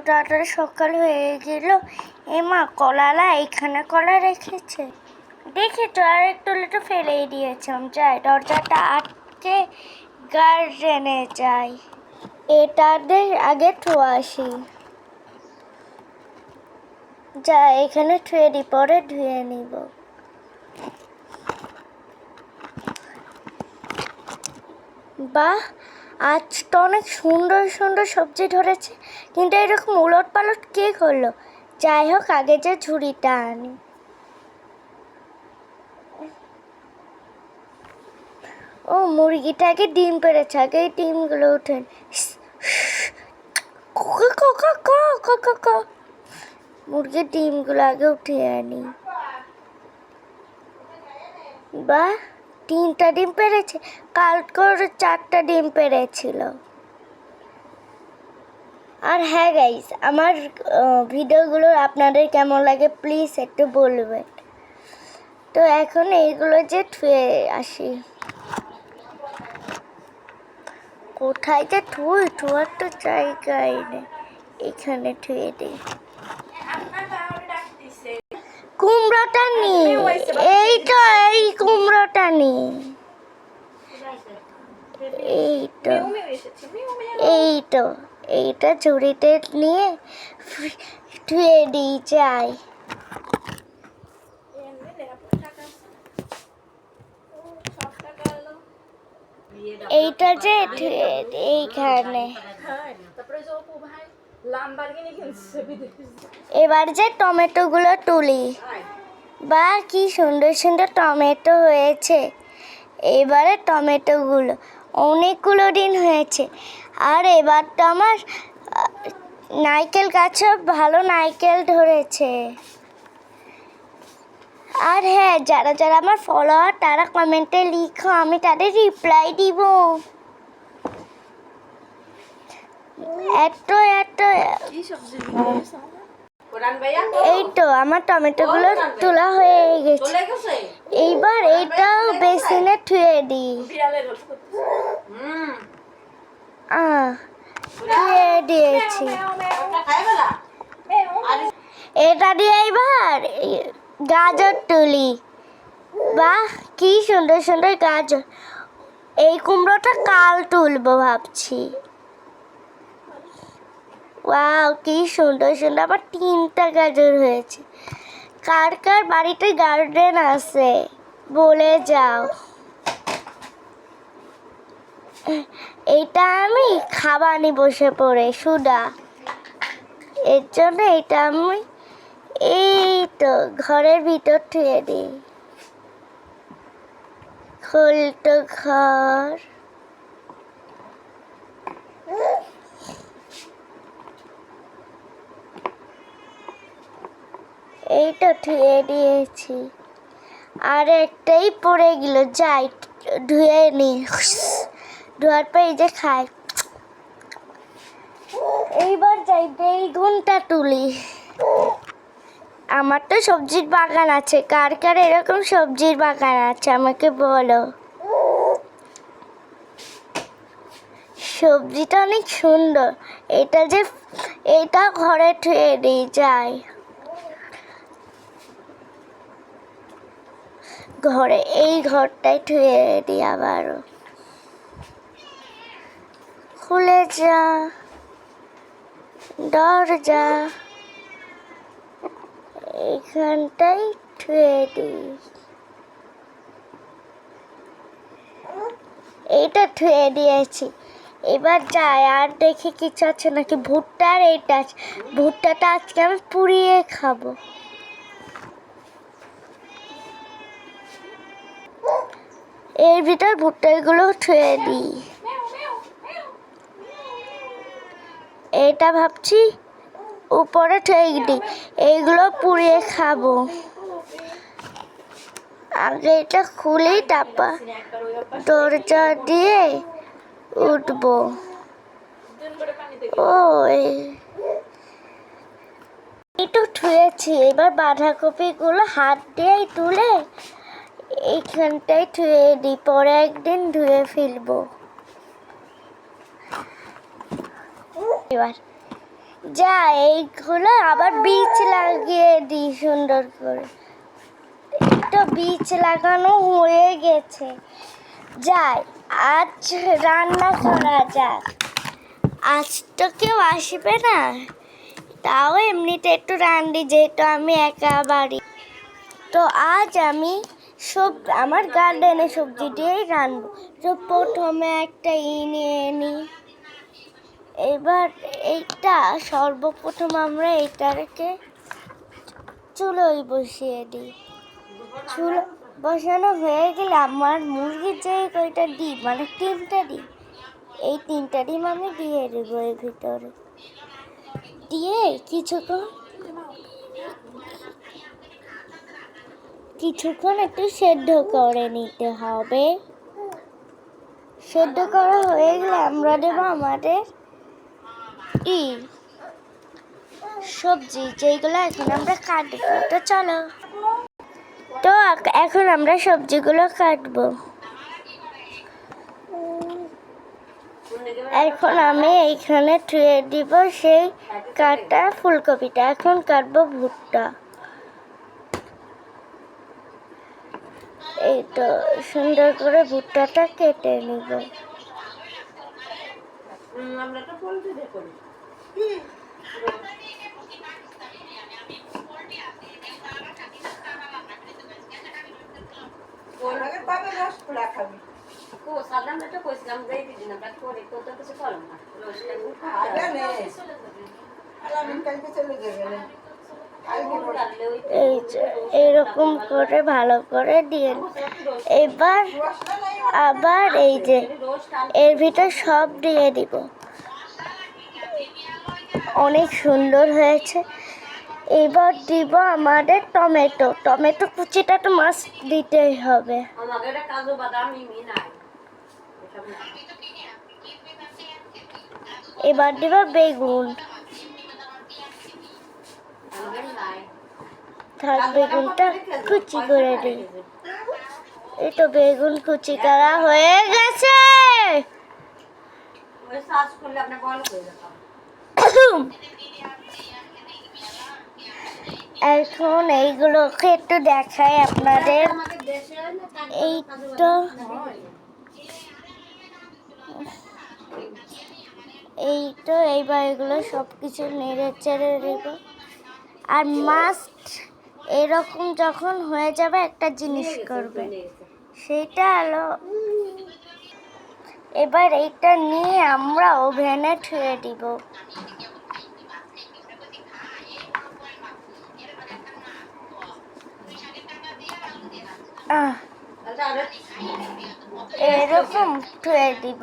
তাড়াতাড়ি সকাল হয়ে গেল। মা কলালা এখানে কলা রেখেছে, দেখি তো আর একটু লিটু ফেলেই দিয়েছিলাম। যাই দরজাটা আটকে গার্ডেনে যাই, এটাতে আগে ধোয়া আসি। যা এখানে ধুয়ে দিই, পরে ধুয়ে নিব। বাহ, আজ তো অনেক সুন্দর সুন্দর সবজি ধরেছে, কিন্তু এরকম উলট পালট কে করলো? যাই হোক, আগে যে ঝুড়িটা আনি। ও, মুরগিটাকে ডিম পেড়েছে, আগে এই ডিমগুলো উঠেন। মুরগির ডিমগুলো আগে উঠিয়ে আনি। বাহ, 3টা ডিম পেড়েছে, কাল করে 4টা ডিম পেড়েছিল। আর হ্যাঁ গাইস, আমার ভিডিওগুলো আপনাদের কেমন লাগে প্লিজ একটু বলবেন। তো এখন এইগুলো যে ধুয়ে আসি। কোথায় যে ধোয়ার তো জায়গায় নেই, এখানে ধুয়ে দিই। কুমড়োটা নি, এই কুমড়োটা নি, এইটা ঝুড়িতে নিয়ে ধুয়ে দিই। যাই এইটা যে এইখানে। এবার যে টমেটোগুলো তুলি, বা কি সুন্দর সুন্দর টমেটো হয়েছে। এবারে টমেটোগুলো অনেকগুলো দিন হয়েছে। আর এবার তো আমার নারকেল গাছে ভালো নারকেল ধরেছে। আর হ্যাঁ, যারা যারা আমার ফলোয়ার তারা কমেন্টে লিখো, আমি তাদের রিপ্লাই দিব। এই তো আমার টমেটোগুলো তোলা হয়ে গেছে। এইবার এইটাও বেসিনে ধুয়ে দিই। ধুয়ে দিয়েছি। এটা দিয়ে এইবার গাজর তুলি। বাহ, কি সুন্দর সুন্দর গাজর। এই কুমড়োটা কাল তুলবো ভাবছি। ওয়াও, কি সুন্দর সুন্দর, আমার 3টা গাজর হয়েছে। কার কার বাড়িতে গার্ডেন আছে বলে যাও। এইটা আমি খাবানি বসে পড়ে সুদা, এর জন্য এটা আমি এই তো ঘরের ভিতর ধুয়ে দিই। খোলটো ঘর, এইটা ধুয়ে দিয়েছি। আর একটাই পড়ে গেল, যাই ধুয়ে নি। ধোয়ার পর এই যে খাই। এইবার যাই বেগুনটা তুলি। আমার তো সবজির বাগান আছে, কার কার এরকম সবজির বাগান আছে আমাকে বলো। সবজিটা অনেক সুন্দর। এটা ঘরে ধুয়ে দিই। যাই ঘরে, এই ঘরটাই ধুয়ে দিই। আবারও খুলে যা দরজা, এইখানটাই ধুয়ে দিই। এইটা ধুয়ে দিয়েছি। এবার যাই আর দেখি কিছু আছে নাকি। ভুট্টার এইটা আছে, ভুট্টাটা আজকে আমি পুড়িয়ে খাবো। এর ভিতর ভুট্টাগুলো ধুয়ে দিই। এটা ভাবছি উপরে ধুয়ে দিই, এইগুলো পুড়িয়ে খাবো। আগে এটা খুলেই তারপর দরজা দিয়ে উঠবো। ও, এই তো ধুয়েছি। এবার বাঁধাকপিগুলো হাত দিয়েই তুলে এইখানটায় ধুয়ে দিই, পরে একদিন ধুয়ে ফেলবো। এবার যা এইগুলো আবার বীজ লাগিয়ে দিই সুন্দর করে। তো বীজ লাগানো হয়ে গেছে, যাই আজ রান্না করা যাক। আজ তো কেউ আসবে না, তাও এমনিতে একটু রান্দি, যেহেতু আমি একা বাড়ি। তো আজ আমি আমার গার্ডেনে সবজি দিয়েই রান্নবো। তো প্রথমে একটা নিয়ে নিই। এবার এইটা সর্বপ্রথম আমরা এইটাকে চুলোয় বসিয়ে দিই। চুলো বসানো হয়ে গেলে আমার মুরগির যে কয়টা ডিম, মানে 3টা ডিম, এই 3টা ডিম আমি দিয়ে দেবো এর ভিতরে। দিয়ে কিছুক্ষণ একটু সেদ্ধ করে নিতে হবে। সেদ্ধ করা হয়ে গেলে আমরা দেবো আমাদের সবজি, যেগুলো এখন আমরা কাটবো। তো চলো, তো এখন আমরা সবজিগুলো কাটবো। এখন আমি এইখানে ধুয়ে দিব সেই কাটা ফুলকপিটা। এখন কাটবো ভুট্টা। এই তো সুন্দর করে ভুট্টাটা কেটে নিব। এইরকম করে ভালো করে দিয়ে এবার আবার এই যে এর ভিতর সব দিয়ে দিব। অনেক সুন্দর হয়েছে। এবার দিব আমাদের টমেটো কুচিটা তো মাস্ট দিতেই হবে। এবার দিব বেগুন। বেগুনটা কুচি করে দিই। এই তো বেগুন কুচি করা হয়ে গেছে। এখন এইগুলোকে একটু দেখাই আপনাদের। এইবার এগুলো সব কিছু নেড়ে চেড়ে দেব। আর মাস্ট এরকম যখন হয়ে যাবে একটা জিনিস করবে, সেটা হলো এবার এইটা নিয়ে আমরা ওভেনে ঠুয়ে দিব। এরকম ঠুয়ে দিব।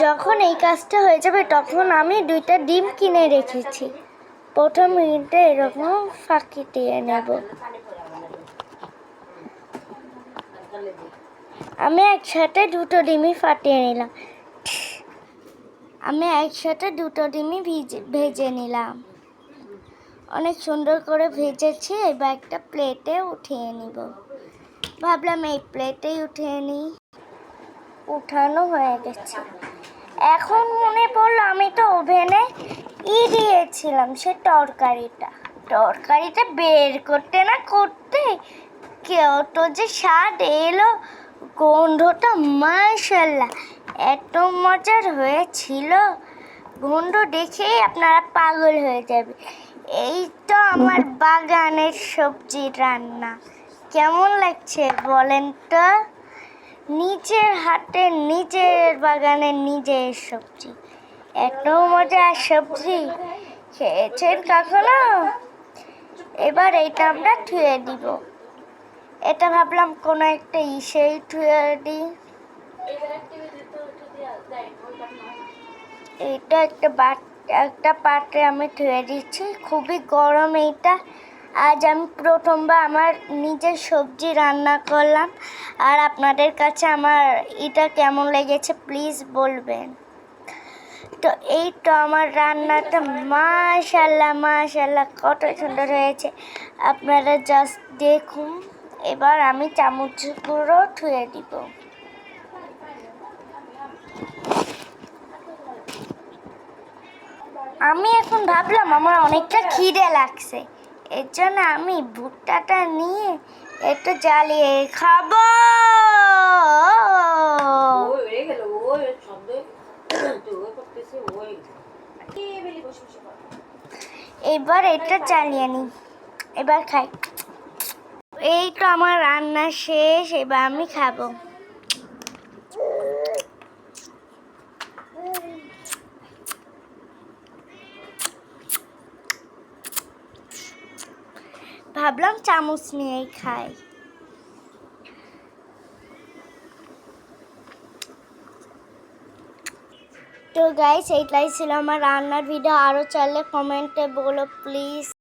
যখন এই কাজটা হয়ে যাবে তখন আমি 2টা ডিম কিনে রেখেছি। প্রথম মিনিটে এরকম ফাঁকি দিয়ে নেব। আমি একসাথে 2টো ডিমই ফাটিয়ে নিলাম। ভেজে নিলাম। অনেক সুন্দর করে ভেজেছি। এবার একটা প্লেটে উঠিয়ে নিব। ভাবলাম এই প্লেটেই উঠিয়ে নিই। উঠানো হয়ে গেছে। এখন মনে পড়লো আমি তো ওভেনে দিয়েছিলাম সে তরকারিটা বের করতে না করতে কত যে স্বাদ এলো। গন্ধটা মাশাআল্লাহ এত মজার হয়েছিল। গন্ধ দেখেই আপনারা পাগল হয়ে যাবে। এই তো আমার বাগানের সবজি রান্না। কেমন লাগছে বলেন তো? নিজের হাতে নিজের বাগানের নিজের সবজি, এত মজার সবজি খেয়েছেন কখনো? এবার এইটা আমরা ধুয়ে দিব। এটা ভাবলাম কোনো একটা ধুয়ে দিই। এইটা একটা পাত্রে আমি ধুয়ে দিচ্ছি। খুবই গরম এইটা। আজ আমি প্রথমবার আমার নিজের সবজি রান্না করলাম। আর আপনাদের কাছে আমার এটা কেমন লেগেছে প্লিজ বলবেন। তো এই তো আমার রান্নাটা মাশাআল্লাহ কত সুন্দর হয়েছে, আপনারা জাস্ট দেখুন। এবার আমি চামচগুলো ধুয়ে দিব। আমি এখন ভাবলাম আমার অনেকটা খিদে লাগছে, এর জন্য আমি ভুট্টাটা নিয়ে একটু জ্বালিয়ে খাবো। এবার এটা জ্বালিয়ে নি, এবার খাই। এই তো আমার রান্না শেষ, এবার আমি খাবো। ভাবলাম চামচ নিয়েই খাই। তো গাইস, এইটাই ছিল আমার রান্নার ভিডিও। আরও চাইলে কমেন্টে বলো প্লিজ।